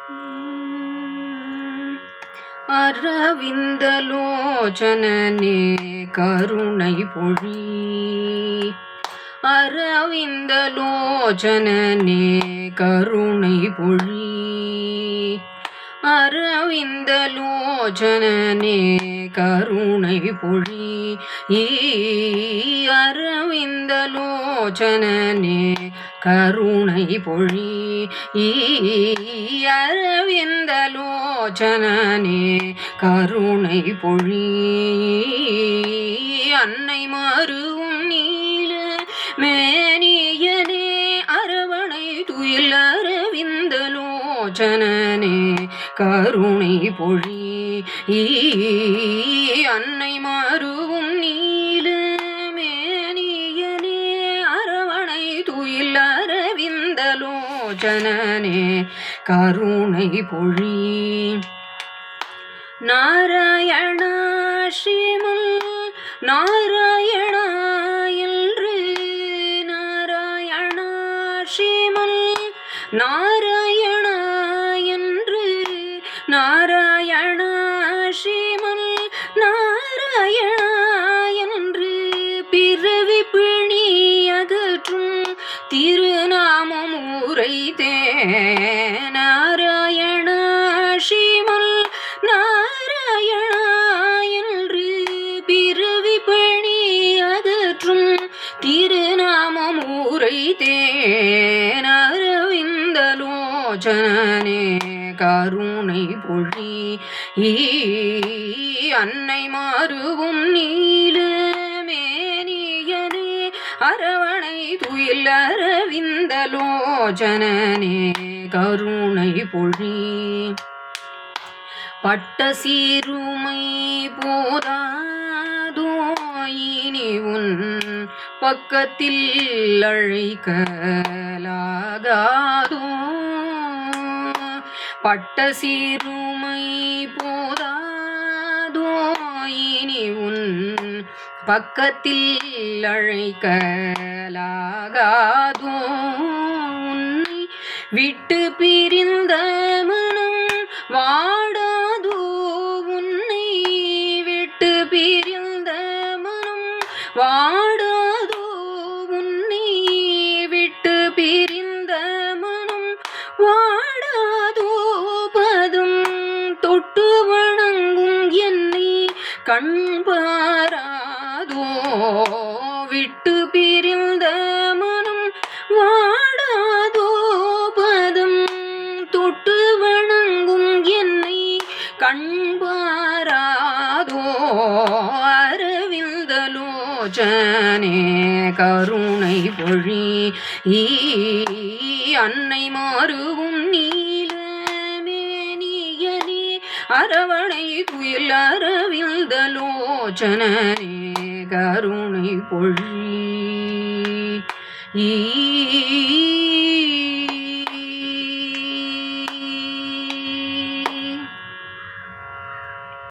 அரவிந்தலோச்சனனே கருணை பொழி. அரவிந்தலோச்சனனே கருணை பொழி. அரவிந்தலோச்சனனே கருணை பொழி. அரவிந்தலோச்சனனே கருணை பொழி. அரவிந்தலோச்சனனே கருணை பொழி. அன்னை மருவும் நீல மேனியனே அரவணை துயில் அரவிந்தலோச்சனனே கருணை பொழி. அன்னை மருவும் நீல மேனியனே அரவணை துயில் அரவிந்தலோச்சனனே கருணை பொழி. நாராயணா ஸ்ரீமுல் நாராயணா என்று நாராயணா ஸ்ரீமுல் நாராயணா என்று நாராயணா ஸ்ரீமுல் நாராயணா என்று பிறவி பிணி அகற்றும் திருநாமம் உரைத்தே. நாராயணா ஸ்ரீமுல் நாராயணா என்று பிறவி பிணி அகற்றும் திருநாமம் உரைத்தே. அரவிந்தலோச்சனனே கருணை பொழி. அன்னை மருவும் நீல மேனியனே அரவணை துயில் அரவிந்தலோச்சனனே கருணை பொழி. பட்ட சீருமை போதாதோ இனி உன் பக்கத்தில் அழைக்கலாகாதோ. பட்ட சீருமை போதாதோ இனி உன் பக்கத்தில் அழைக்கலாகாதோ. உன்னை விட்டு பிரிந்த மனம் வாடாதோ. உன்னை விட்டு பிரிந்த மனம் வாடாதோ. உன்னை விட்டு பிரிந்த மனம் வாடாதோ. பதம் தொட்டு வணங்கும் என்னை கண் பாராதோ. விட்டு பிரிந்த மனம் வாடாதோ. பதம் தொட்டு வணங்கும் என்னை கண் பாராதோ. அரவிந்தலோச்சனே கருணை பொழி. அன்னை மருவும் நீல மேனியனே அரவணை துயில் அரவிந்தலோச்சனனே கருணை பொழி.